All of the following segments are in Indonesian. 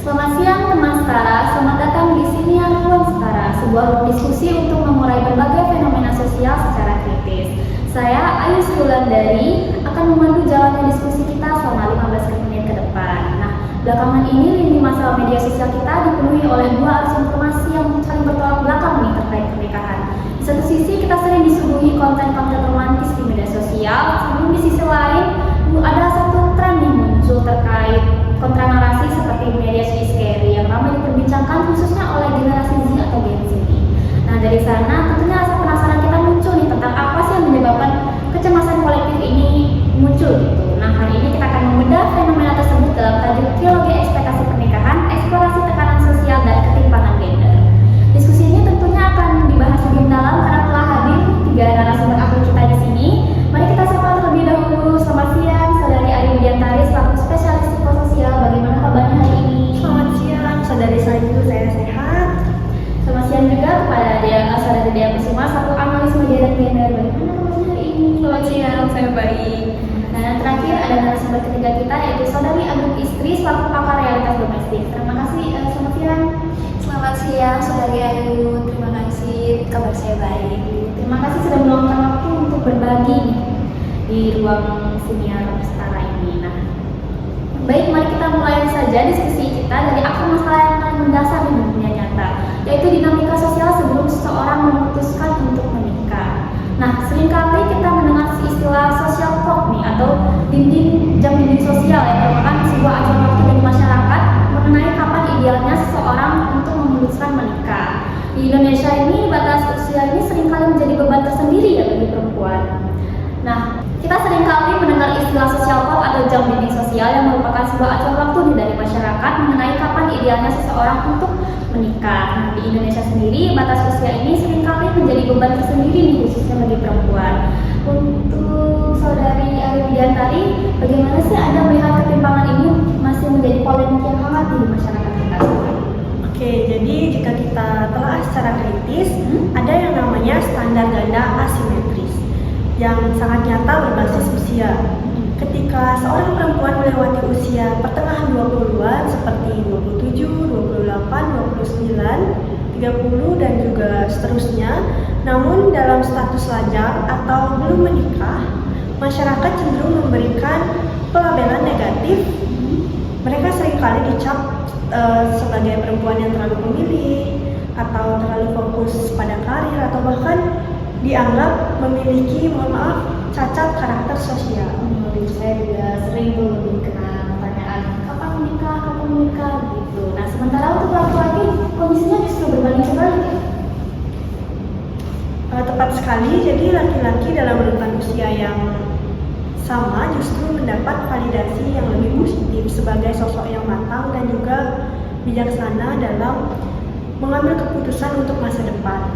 Selamat siang teman setara, selamat datang di Siniar Ruang Setara, sebuah ruang diskusi untuk mengurai berbagai fenomena sosial secara kritis. Saya Ayu Wulandari akan memandu jalannya diskusi kita selama 15 menit ke depan. Nah, belakangan ini lini masalah media sosial kita dipenuhi oleh dua arus informasi yang saling bertolak belakang nih terkait pernikahan. Di satu sisi kita sering disuguhi konten-konten romantis di media sosial, namun di sisi lain ada satu tren yang muncul terkait kontra narasi seperti media scary yang ramai diperbincangkan khususnya oleh generasi Z atau Gen Z. Nah, dari sana tentunya rasa penasaran kita muncul nih tentang apa sih yang menyebabkan kecemasan kolektif ini muncul gitu. Nah, hari ini kita akan membedah fenomena tersebut dalam tajuk Trilogi Ekspektasi Pernikahan, Eksplorasi Tekanan Sosial dan Ketimpangan Gender. Diskusi ini tentunya akan dibahas lebih mendalam karena telah hadir tiga narasumber ahli kita di sini. Mari kita sapa terlebih dahulu. Selamat siang, Saudari Ari Widiantari selaku spesialis psikososial. Bagaimana kabarnya hari ini? Selamat siang, Saudari Sayu, saya sehat. Selamat siang juga kepada Saudari Dea Kusuma selaku analis media dan gender. Bagaimana kabarnya hari ini? Selamat siang, saya baik. Nah, yang terakhir ada narasumber ketiga kita yaitu Saudari Agung Istri selaku pakar realitas domestik. Terima kasih. Selamat siang. Selamat siang, Saudari Ayu. Terima kasih, kabar saya baik. Terima kasih sudah meluangkan waktu untuk berbagi di ruang Siniar Setara ini. Nah, baik, mari kita mulai saja diskusi kita dari akar masalah yang paling mendasar di dunia nyata, yaitu dinamika sosial sebelum seseorang memutuskan untuk menikah. Nah, seringkali kita mendengar istilah social clock nih atau jam dinding sosial yang merupakan sebuah acuan waktu dari masyarakat mengenai kapan idealnya seseorang untuk memutuskan menikah. Di Indonesia ini batas usia ini seringkali menjadi beban tersendiri ya bagi perempuan. Nah, kita seringkali mendengar istilah social clock atau jam dinding sosial yang merupakan sebuah acuan waktu dari masyarakat mengenai kapan idealnya seseorang untuk menikah. Nah, di Indonesia sendiri batas usia ini seringkali menjadi beban tersendiri nih khususnya bagi perempuan. Untuk Saudari Ari Widiantari, bagaimana sih Anda melihat ketimpangan ini masih menjadi polemik yang hangat di masyarakat kita sekarang? Oke, jadi jika kita telah secara kritis, ada yang namanya standar ganda asimetris yang sangat nyata berbasis usia. Ketika seorang perempuan melewati usia pertengahan 20-an seperti 27, 28, 29, 30 dan juga seterusnya, namun dalam status lajang atau belum menikah, masyarakat cenderung memberikan pelabelan negatif. Mereka seringkali dicap sebagai perempuan yang terlalu pemilih atau terlalu fokus pada karir atau bahkan dianggap memiliki, mohon maaf, cacat karakter sosial. Saya juga sering lebih kena pertanyaan kapan menikah gitu. Nah, sementara untuk laki-laki kondisinya justru berbanding terbalik ya. Tepat sekali, jadi laki-laki dalam rentan usia yang sama justru mendapat validasi yang lebih positif sebagai sosok yang matang dan juga bijaksana dalam mengambil keputusan untuk masa depan.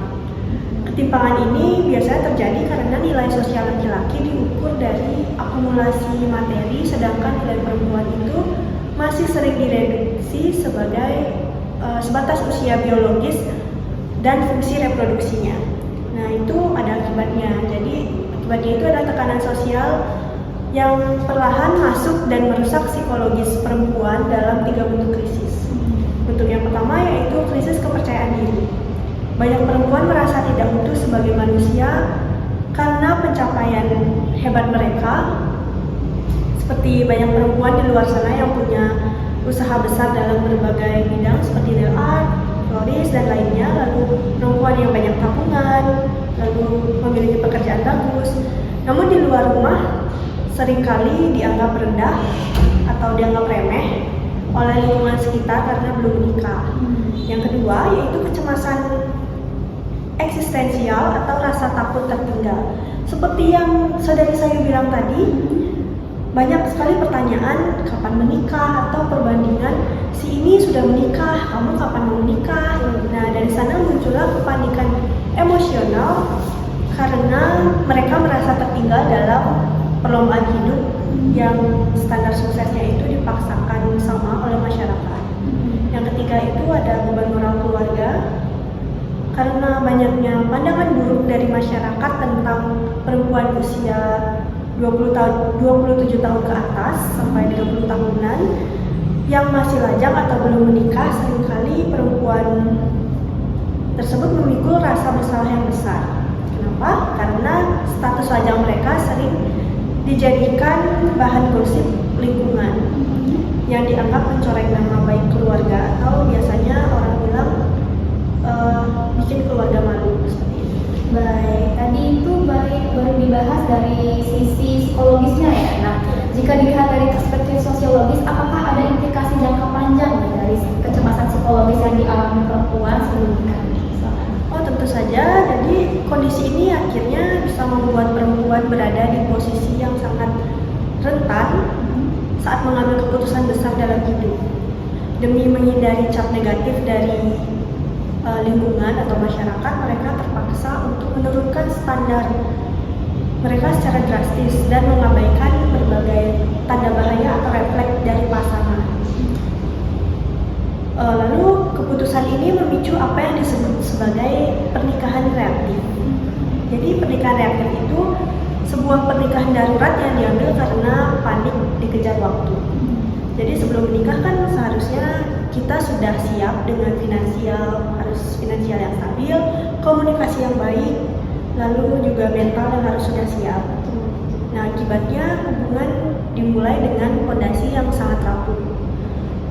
Ketimpangan ini biasanya terjadi karena nilai sosial laki-laki diukur dari akumulasi materi, sedangkan nilai perempuan itu masih sering direduksi sebagai sebatas usia biologis dan fungsi reproduksinya. Nah, itu ada akibatnya. Jadi akibatnya itu adalah tekanan sosial yang perlahan masuk dan merusak psikologis perempuan dalam 3 bentuk krisis. Bentuk yang pertama yaitu krisis kepercayaan diri. Banyak perempuan merasa tidak utuh sebagai manusia karena pencapaian hebat mereka. Seperti banyak perempuan di luar sana yang punya usaha besar dalam berbagai bidang seperti nail art, florist, dan lainnya. Lalu perempuan yang banyak tabungan, lalu memiliki pekerjaan bagus. Namun di luar rumah seringkali dianggap rendah atau dianggap remeh oleh lingkungan sekitar karena belum menikah. Yang kedua yaitu kecemasan eksistensial atau rasa takut tertinggal. Seperti yang Saudari saya bilang tadi, banyak sekali pertanyaan kapan menikah atau perbandingan si ini sudah menikah, kamu kapan mau menikah. Nah, dari sana muncullah kepanikan emosional karena mereka merasa tertinggal dalam perlombaan hidup yang standar suksesnya itu dipaksakan sama oleh masyarakat. Yang ketiga itu ada beban moral keluarga. Karena banyaknya pandangan buruk dari masyarakat tentang perempuan usia 27 tahun ke atas sampai 30 tahunan, yang masih lajang atau belum menikah, seringkali perempuan tersebut memikul rasa bersalah yang besar. Kenapa? Karena status lajang mereka sering dijadikan bahan gosip lingkungan yang dianggap mencoreng nama baik keluarga, atau biasanya orang bilang bikin keluarga malu seperti itu. Baik, tadi itu baru dibahas dari sisi psikologisnya ya. Nah, jika dilihat dari perspektif sosiologis, apakah ada implikasi jangka panjang nih dari kecemasan psikologis yang dialami perempuan sebelum menikah? Oh, tentu saja. Jadi kondisi ini akhirnya bisa membuat perempuan berada di posisi yang sangat rentan saat mengambil keputusan besar dalam hidup. Demi menghindari cap negatif dari lingkungan atau masyarakat, mereka terpaksa untuk menurunkan standar mereka secara drastis dan mengabaikan berbagai tanda bahaya atau refleks dari pasangan. Lalu keputusan ini memicu apa yang disebut sebagai pernikahan reaktif. Jadi pernikahan reaktif itu sebuah pernikahan darurat yang diambil karena panik dikejar waktu. Jadi sebelum menikah kan seharusnya kita sudah siap dengan harus finansial yang stabil, komunikasi yang baik, lalu juga mental yang harus sudah siap. Nah, akibatnya hubungan dimulai dengan fondasi yang sangat rapuh.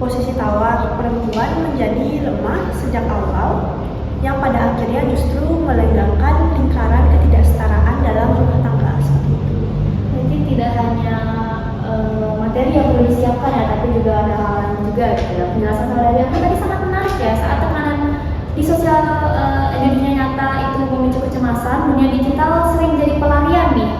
Posisi tawar perempuan menjadi lemah sejak awal, yang pada akhirnya justru melenggangkan lingkaran ketidaksetaraan dalam rumah tangga seperti itu. Jadi tidak hanya materi yang perlu disiapkan ya, tapi juga ada hal lain juga gitu ya. Penjelasan dari aku tadi sangat menarik ya, saat tekanan di sosial di dunia nyata itu memicu kecemasan, dunia digital sering jadi pelarian nih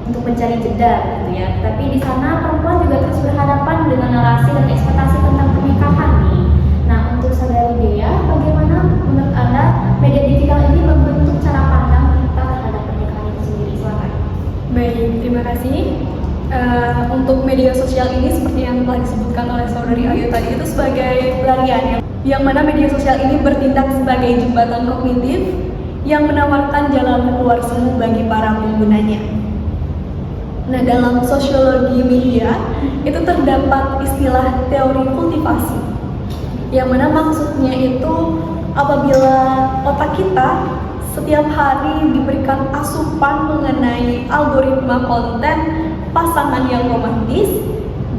untuk mencari jeda gitu ya. Tapi di sana perempuan juga terus berhadapan dengan narasi dan ekspektasi tentang pernikahan nih. Nah, untuk saudari Dea, bagaimana menurut Anda media digital ini membentuk cara pandang kita terhadap pernikahan itu sendiri? Silakan. Baik, terima kasih. Untuk media sosial ini seperti yang telah disebutkan oleh saudari Ayu tadi, itu sebagai pelarian yang mana media sosial ini bertindak sebagai jembatan kognitif yang menawarkan jalan keluar semu bagi para penggunanya. Nah, dalam sosiologi media itu terdapat istilah teori kultivasi, yang mana maksudnya itu apabila otak kita setiap hari diberikan asupan mengenai algoritma konten pasangan yang romantis,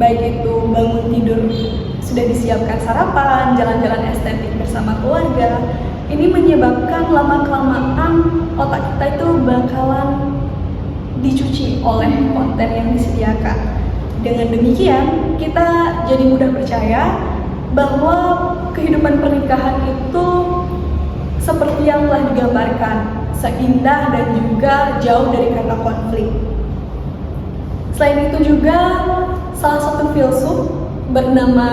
baik itu bangun tidur sudah disiapkan sarapan, jalan-jalan estetik bersama keluarga, ini menyebabkan lama-kelamaan otak kita itu bakalan dicuci oleh konten yang disediakan. Dengan demikian, kita jadi mudah percaya bahwa kehidupan pernikahan itu seperti yang telah digambarkan, seindah dan juga jauh dari kata konflik. Selain itu juga salah satu filsuf bernama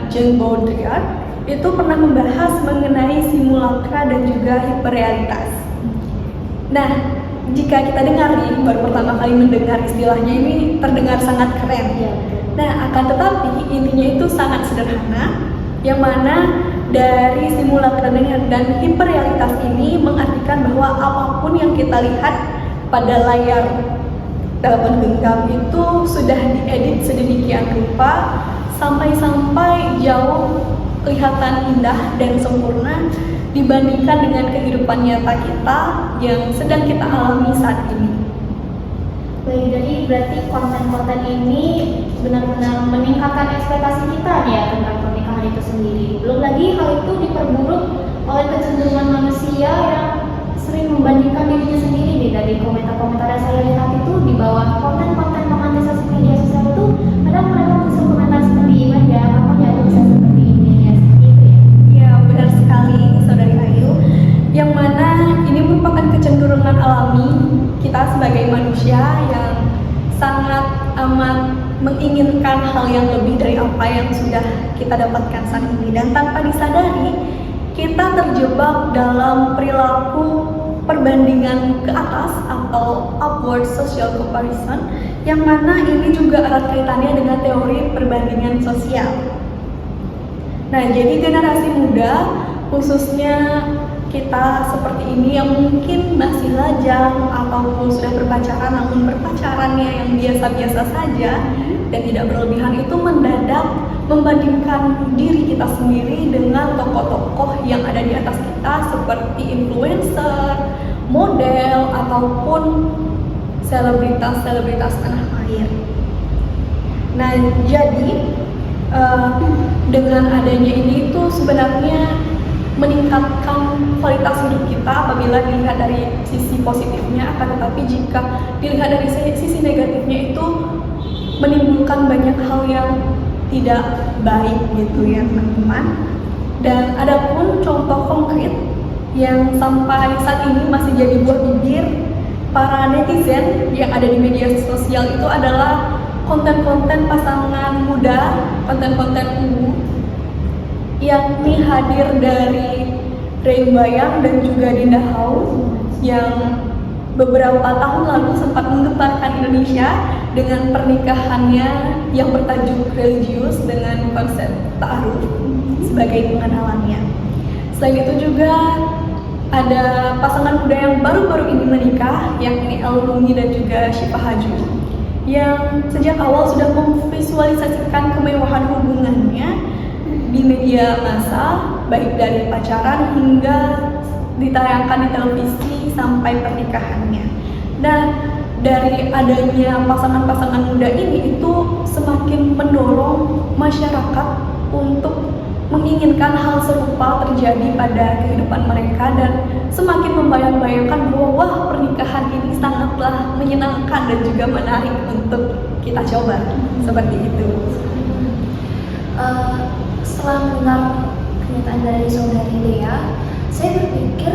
Jean Baudrillard itu pernah membahas mengenai simulakra dan juga hiperrealitas. Nah, jika kita dengar nih, baru pertama kali mendengar istilahnya ini terdengar sangat keren. Nah, akan tetapi intinya itu sangat sederhana, yang mana dari simulakra dan hiperrealitas ini mengartikan bahwa apapun yang kita lihat pada layar telepon genggam itu sudah diedit sedemikian rupa sampai jauh kelihatan indah dan sempurna dibandingkan dengan kehidupan nyata kita yang sedang kita alami saat ini. Baik, jadi berarti konten-konten ini benar-benar meningkatkan ekspektasi kita nih ya tentang pernikahan itu sendiri. Belum lagi hal itu diperburuk oleh kecenderungan manusia yang sering membandingkan dirinya sendiri nih. Dari komentar-komentar yang saya lihat itu di bawah konten-konten romantisasi media sosial itu kadang mereka bisa komentar seperti ini ya, kapan ya bisa seperti ini ya, seperti itu ya. Ya, benar sekali saudari Ayu, yang mana ini merupakan kecenderungan alami kita sebagai manusia yang sangat amat menginginkan hal yang lebih dari apa yang sudah kita dapatkan saat ini, dan tanpa disadari kita terjebak dalam perilaku perbandingan ke atas atau upward social comparison, yang mana ini juga erat kaitannya dengan teori perbandingan sosial. Nah, jadi generasi muda, khususnya kita seperti ini yang mungkin masih lajang ataupun sudah berpacaran namun berpacarannya yang biasa-biasa saja dan tidak berlebihan, itu mendadak membandingkan diri kita sendiri dengan tokoh-tokoh yang ada di atas kita seperti influencer, model, ataupun selebritas-selebritas tanah air. Nah, jadi dengan adanya ini itu sebenarnya meningkatkan kualitas hidup kita apabila dilihat dari sisi positifnya, akan tetapi jika dilihat dari sisi negatifnya itu menimbulkan banyak hal yang tidak baik gitu ya teman-teman. Dan ada pun contoh konkret yang sampai saat ini masih jadi buah bibir para netizen yang ada di media sosial itu adalah konten-konten pasangan muda, konten-konten ungu, yakni hadir dari Rayumbayang dan juga Dinda Haus yang beberapa tahun lalu sempat menggemparkan Indonesia dengan pernikahannya yang bertajuk religius dengan konsep ta'aruf sebagai pengenalannya. Selain itu juga ada pasangan muda yang baru-baru ini menikah, yakni El Rumi dan juga Syifa Haju, yang sejak awal sudah memvisualisasikan kemewahan hubungannya di media massa, baik dari pacaran hingga ditayangkan di televisi sampai pernikahannya. Nah, dari adanya pasangan-pasangan muda ini itu semakin mendorong masyarakat untuk menginginkan hal serupa terjadi pada kehidupan mereka dan semakin membayang-bayangkan bahwa wah, pernikahan ini sangatlah menyenangkan dan juga menarik untuk kita coba seperti itu. Setelah mendengar kenyataan dari saudari Dea, saya berpikir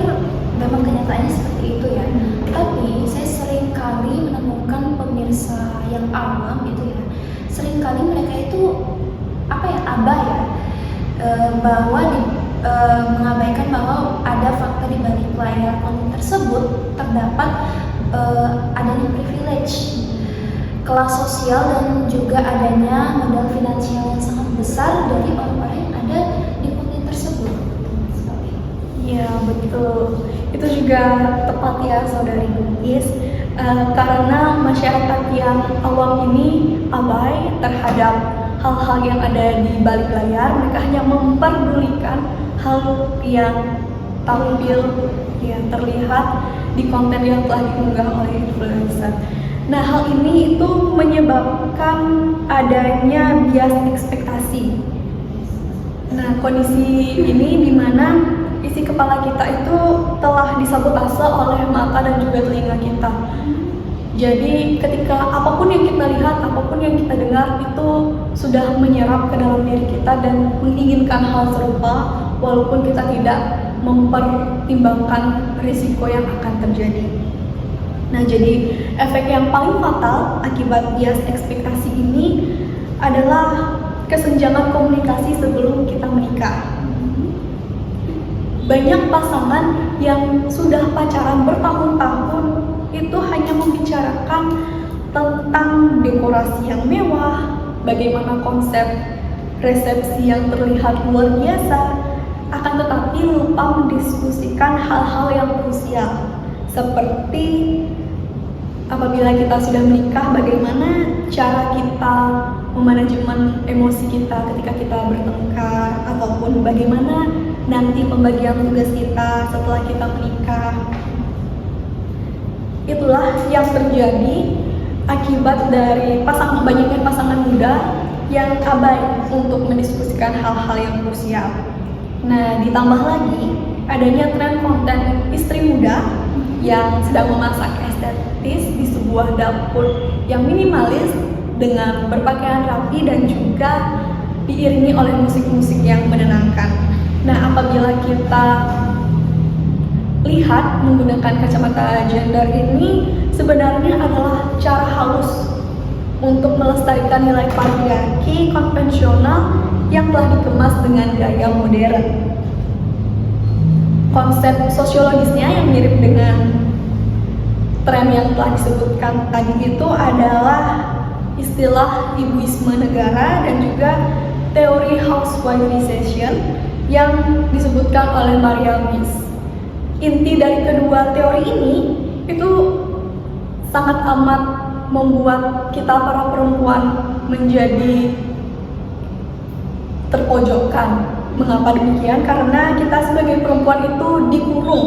memang kenyataannya seperti itu ya. Tapi saya sering kali menemukan pemirsa yang awam itu ya, sering kali mereka itu abai ya, bahwa mengabaikan bahwa ada fakta di balik layar konten tersebut terdapat adanya privilege, kelas sosial dan juga adanya modal finansial yang sangat besar dari orang-orang yang ada di konten tersebut. Ya betul, itu juga tepat ya saudari Is, karena masyarakat yang awam ini abai terhadap hal-hal yang ada di balik layar. Mereka hanya memperdulikan hal yang tampil, yang terlihat di konten yang telah diunggah oleh influencer. Nah, hal ini itu menyebabkan adanya bias ekspektasi. Nah, kondisi ini di mana isi kepala kita itu telah disabotase oleh mata dan juga telinga kita. Jadi ketika apapun yang kita lihat, apapun yang kita dengar itu sudah menyerap ke dalam diri kita dan menginginkan hal serupa walaupun kita tidak mempertimbangkan risiko yang akan terjadi. Nah, jadi efek yang paling fatal akibat bias ekspektasi ini adalah kesenjangan komunikasi sebelum kita menikah. Banyak pasangan yang sudah pacaran bertahun-tahun itu hanya membicarakan tentang dekorasi yang mewah, bagaimana konsep resepsi yang terlihat luar biasa, akan tetapi lupa mendiskusikan hal-hal yang krusial seperti apabila kita sudah menikah, bagaimana cara kita memanajemen emosi kita ketika kita bertengkar, ataupun bagaimana nanti pembagian tugas kita setelah kita menikah. Itulah yang terjadi akibat dari banyaknya pasangan muda yang abai untuk mendiskusikan hal-hal yang krusial. Nah, ditambah lagi adanya tren konten istri muda yang sedang memasak estetis di sebuah dapur yang minimalis dengan berpakaian rapi dan juga diiringi oleh musik-musik yang menenangkan. Nah, apabila kita lihat menggunakan kacamata gender ini sebenarnya adalah cara halus untuk melestarikan nilai patriarki konvensional yang telah dikemas dengan gaya modern. Konsep sosiologisnya yang mirip dengan tren yang telah disebutkan tadi itu adalah istilah ibuisme negara dan juga teori housewifization yang disebutkan oleh Maria Miss. Inti dari kedua teori ini itu sangat amat membuat kita para perempuan menjadi terpojokkan. Mengapa demikian? Karena kita sebagai perempuan itu dikurung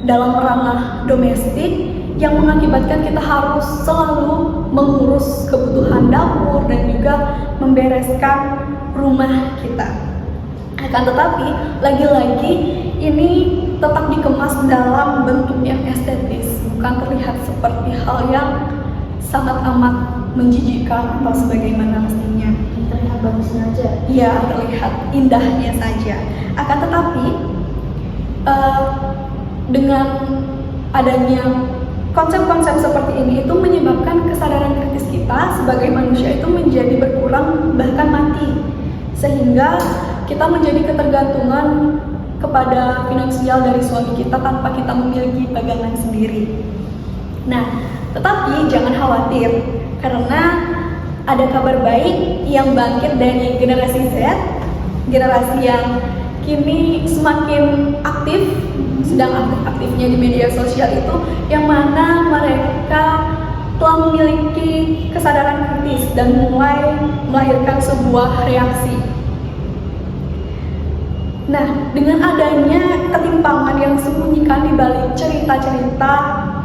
dalam ranah domestik yang mengakibatkan kita harus selalu mengurus kebutuhan dapur dan juga membereskan rumah kita. Akan tetapi, lagi-lagi ini tetap dikemas dalam bentuk yang estetis, bukan terlihat seperti hal yang sangat amat menjijikkan atau sebagaimana mestinya. Terlihat bagusnya aja. Ya, terlihat indahnya saja. Akan tetapi, dengan adanya konsep-konsep seperti ini itu menyebabkan kesadaran kritis kita sebagai manusia itu menjadi berkurang bahkan mati, sehingga kita menjadi ketergantungan kepada finansial dari suami kita tanpa kita memiliki pegangan sendiri. Nah, tetapi jangan khawatir karena ada kabar baik yang bangkit dari generasi Z, generasi yang kini semakin aktif, sedang aktif-aktifnya di media sosial itu, yang mana mereka telah memiliki kesadaran kritis dan mulai melahirkan sebuah reaksi. Nah, dengan adanya ketimpangan yang disembunyikan di balik cerita-cerita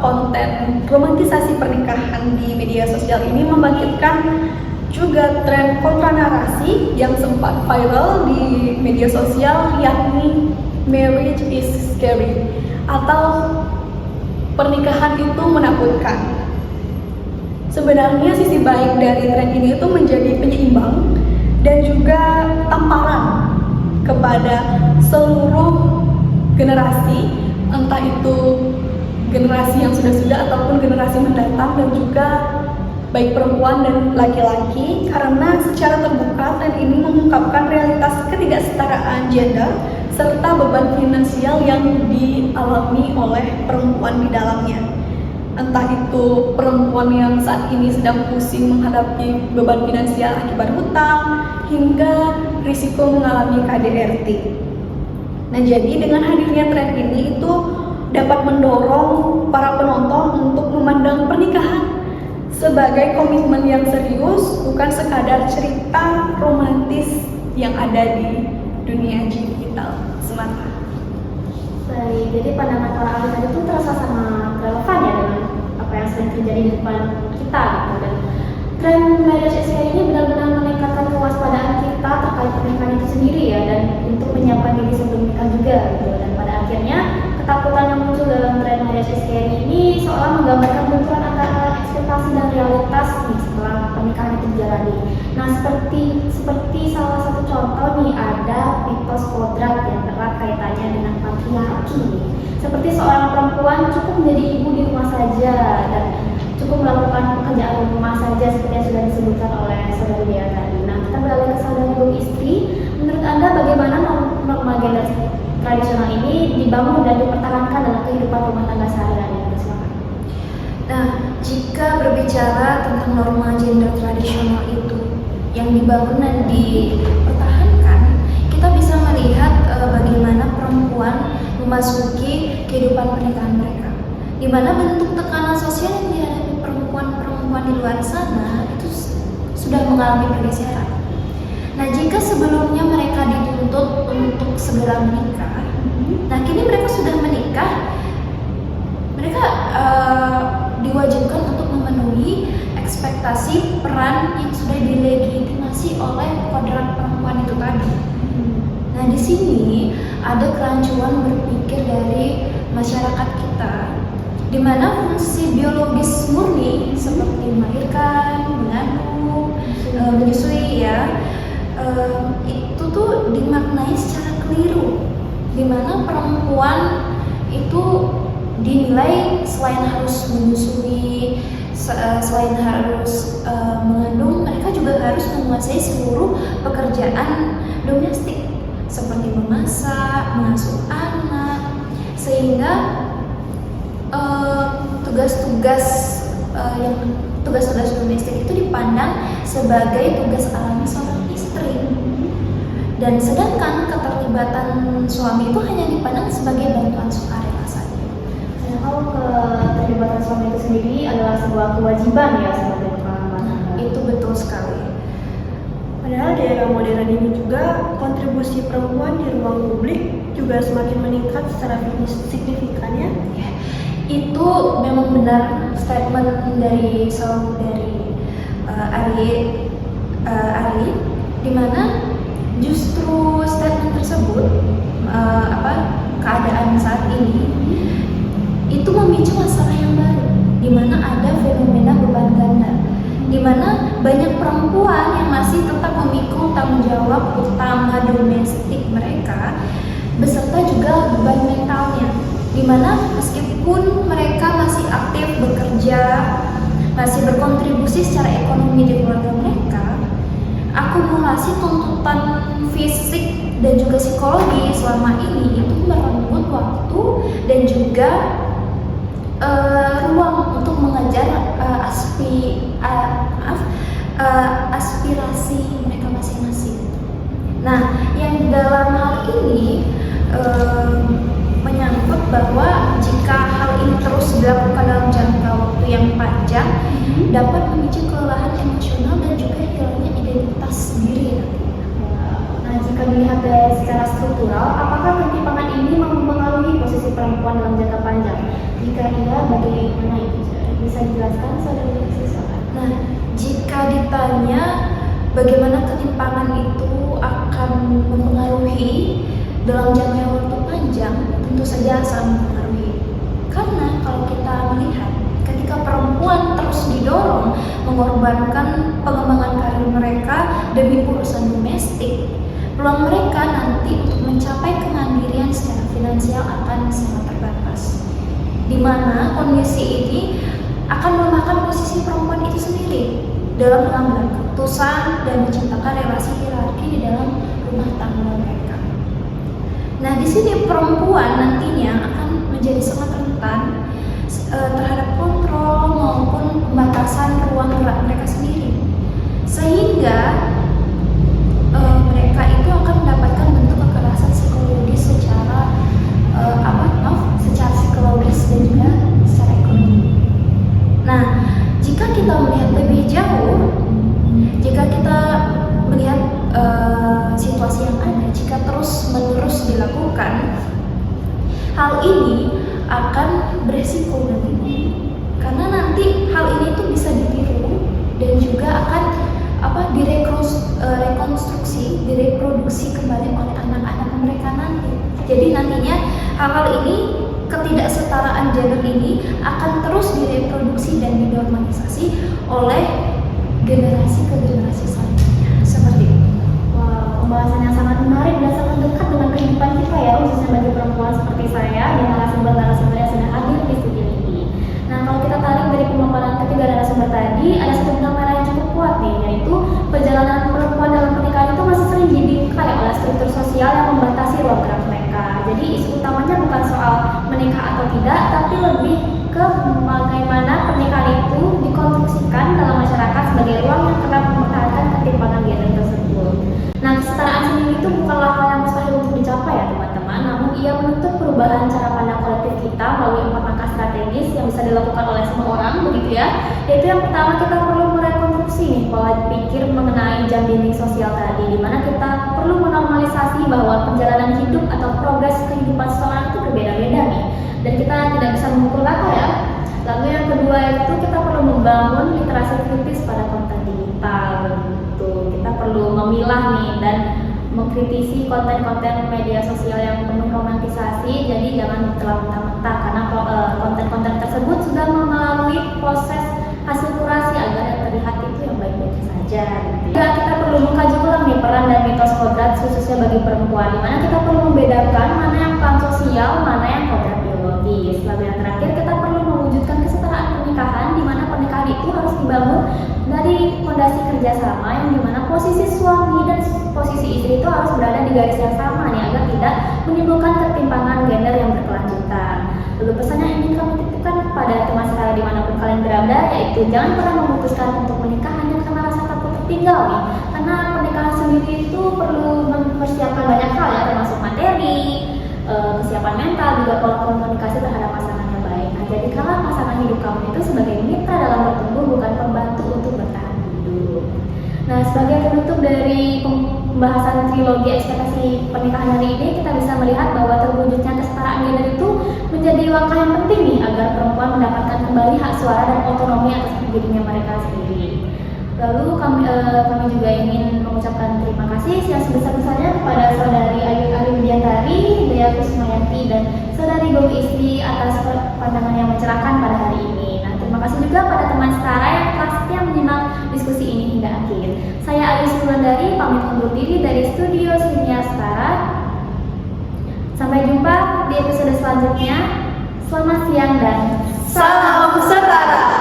konten romantisasi pernikahan di media sosial ini membangkitkan juga tren kontra narasi yang sempat viral di media sosial, yakni marriage is scary atau pernikahan itu menakutkan. Sebenarnya sisi baik dari tren ini itu menjadi penyeimbang dan juga tamparan kepada seluruh generasi, entah itu generasi yang sudah ataupun generasi mendatang, dan juga baik perempuan dan laki-laki, karena secara terbuka tren ini mengungkapkan realitas ketidaksetaraan gender serta beban finansial yang dialami oleh perempuan di dalamnya. Entah itu perempuan yang saat ini sedang pusing menghadapi beban finansial akibat hutang hingga risiko mengalami KDRT. Nah, jadi dengan hadirnya tren ini itu dapat mendorong para penonton untuk memandang pernikahan sebagai komitmen yang serius, bukan sekadar cerita romantis yang ada di dunia digital semata. Baik, jadi pandangan para ahli tadi itu terasa sangat relevan ya dengan apa yang sedang terjadi di depan kita gitu. Dan tren marriage is scary ini benar-benar meningkatkan kewaspadaan kita terkait pernikahan itu sendiri ya, dan untuk menyiapkan diri sebelum nikah juga gitu. Dan pada akhirnya ketakutan yang muncul dalam tren marriage is scary ini seolah menggambarkan benturan antara ekspektasi dan realitas nih setelah pernikahan itu dijalani. Nah, seperti salah satu contoh nih, ada mitos kodrat yang erat kaitannya dengan patriarki. Seperti seorang perempuan cukup menjadi ibu di rumah saja dan cukup melakukan pekerjaan rumah saja seperti yang sudah disebutkan oleh saudari Dea tadi. Nah, kita beralih ke saudari ibu istri. Menurut Anda bagaimana norma gender tradisional ini dibangun dan dipertahankan dalam kehidupan rumah tangga sehari-hari? Nah, jika berbicara tentang norma gender tradisional itu yang dibangun dan dipertahankan, kita bisa melihat bagaimana perempuan memasuki kehidupan pernikahan mereka, di mana bentuk tekanan sosial yang dihadapi perempuan-perempuan di luar sana itu sudah mengalami pergeseran. Nah, jika sebelumnya mereka dituntut untuk segera menikah, nah kini mereka sudah menikah, mereka diwajibkan untuk memenuhi ekspektasi peran yang sudah dilegitimasi oleh kodrat perempuan itu tadi. Nah, di sini ada kerancuan berpikir dari masyarakat kita, di mana fungsi biologis murni seperti melahirkan, mengandung, menyusui ya, itu tuh dimaknai secara keliru, di mana perempuan itu dinilai selain harus menyusui, selain harus mengandung, mereka juga harus menguasai seluruh pekerjaan domestik seperti memasak, mengasuh anak, sehingga tugas-tugas domestik itu dipandang sebagai tugas alami seorang istri. Dan sedangkan keterlibatan suami itu hanya dipandang sebagai bantuan sukarela saja. Kalau keterlibatan suami itu sendiri adalah sebuah kewajiban ya sebagai kepala rumah tangga. Itu betul sekali. Padahal di era modern ini juga kontribusi perempuan di ruang publik juga semakin meningkat secara signifikan ya. Ya, itu memang benar statement dari saudari Ari, di mana justru statement tersebut keadaan saat ini itu memicu masalah yang baru, di mana ada fenomena beban ganda, di mana banyak perempuan yang masih tetap memikul tanggung jawab utama domestik mereka beserta juga beban mentalnya, di mana meskipun mereka masih aktif bekerja, masih berkontribusi secara ekonomi di keluarga mereka, akumulasi tuntutan fisik dan juga psikologi selama ini itu merenggut waktu dan juga ruang untuk mengejar aspirasi mereka masing-masing. Nah, yang dalam hal ini menyangkut bahwa jika hal ini terus dilakukan dalam jangka waktu yang panjang dapat memicu kelelahan emosional dan juga hilangnya identitas diri. Nah, jika dilihat dari secara struktural, apakah ketimpangan ini mempengaruhi posisi perempuan dalam jangka panjang? Jika iya, bagaimana itu? Bisa dijelaskan, saudara siswa? Nah, jika ditanya bagaimana ketimpangan itu akan mempengaruhi dalam jangka waktu panjang, tentu saja sangat mempengaruhi. Karena kalau kita melihat ketika perempuan terus didorong mengorbankan pengembangan karir mereka demi urusan domestik, peluang mereka nanti untuk mencapai kemandirian secara finansial akan sangat terbatas. Di mana kondisi ini akan melemahkan posisi perempuan itu sendiri dalam mengambil keputusan dan menciptakan relasi hierarki di dalam rumah tangga mereka. Nah, di sini perempuan nantinya akan menjadi sangat rentan terhadap kontrol maupun pembatasan ruang gerak mereka sendiri, sehingga mereka itu akan mendapatkan bentuk kekerasan psikologis secara psikologis dan juga secara ekonomi. Nah, jika kita melihat lebih jauh, jika kita melihat situasi yang ada, jika terus-menerus dilakukan, hal ini akan beresiko nantinya, karena nanti hal ini tuh bisa ditiru dan juga akan direproduksi kembali oleh anak-anak mereka nanti. Jadi nantinya hal-hal ini, ketidaksetaraan gender ini akan terus direproduksi dan dinormalisasi oleh generasi ke generasi selanjutnya. Seperti itu. Wow, pembahasan yang sangat menarik dan sangat dekat dengan kehidupan kita ya, khususnya bagi perempuan seperti saya dan narasumber-narasumber yang sudah hadir di studio ini. Nah, kalau kita tarik dari pemaparan ketiga narasumber tadi, ada satu benang merah yang cukup kuat nih, yaitu perjalanan perempuan dalam pernikahan itu masih sering dibingkai oleh struktur sosial yang membatasi ruang gerak mereka. Jadi isu utamanya bukan soal menikah atau tidak, tapi lebih ke bagaimana pernikahan itu dikonstruksikan dalam masyarakat sebagai ruang yang kerap mempertahankan ketimpangan gender tersebut. Nah, kesetaraan sendiri itu bukanlah hal yang mustahil untuk dicapai ya teman-teman, namun ia menuntut perubahan cara pandang kolektif kita melalui 4 langkah strategis yang bisa dilakukan oleh semua orang, begitu ya. Yaitu yang pertama, kita perlu merekonstruksi nih pola pikir mengenai jam dinding sosial tadi, di mana kita perlu menormalisasi bahwa perjalanan hidup atau progres kehidupan seseorang itu berbeda-beda nih, dan kita tidak bisa memukul rata ya. Lalu yang kedua itu kita perlu membangun literasi kritis pada konten digital, begitu. Kita perlu memilah nih dan mengkritisi konten-konten media sosial yang penuh romantisasi. Jadi jangan terlalu mentah-mentah, karena konten-konten tersebut sudah melalui proses hasil kurasi agar yang terlihat itu yang baik-baik saja. Juga kita perlu mengkaji ulang nih peran dan mitos kodrat khususnya bagi perempuan, dimana kita perlu membedakan mana yang peran sosial, mana yang kodrat biologis. Lalu yang terakhir, kita perlu mewujudkan kesetaraan pernikahan, di mana pernikahan itu harus dibangun dari fondasi kerjasama, yang dimana posisi suami dan posisi istri itu harus berada di garis yang sama nih, agar tidak menimbulkan ketimpangan gender yang berkelanjutan. Lalu pesan yang ingin kami titipkan kepada teman sekalian dimanapun kalian berada, yaitu jangan pernah memutuskan untuk menikah hanya karena rasa takut tertinggal nih, karena pernikahan sendiri itu perlu mempersiapkan banyak hal ya, termasuk materi, kesiapan mental, juga pola komunikasi terhadap pasangan yang baik. Nah, jadikanlah pasangan hidup kamu itu sebagai mitra dalam bertumbuh, bukan pembantu untuk bertahan hidup. Nah, sebagai penutup dari pembahasan trilogi ekspektasi pernikahan hari ini, kita bisa melihat bahwa terwujudnya kesetaraan gender itu menjadi langkah yang penting nih agar perempuan mendapatkan kembali hak suara dan otonomi atas dirinya mereka sendiri. Lalu kami juga ingin mengucapkan terima kasih yang sebesar-besarnya kepada saudari Ayu Widiantari, Dea Kusmayanti, dan saudari Gowi Istri atas pandangan yang mencerahkan pada hari ini. Nah, terima kasih juga pada teman setara yang telah setia menyimak diskusi ini hingga akhir. Saya Alice Wulandari, pamit undur diri dari Studio Sinia Setara. Sampai jumpa di episode selanjutnya. Selamat siang dan Salam setara.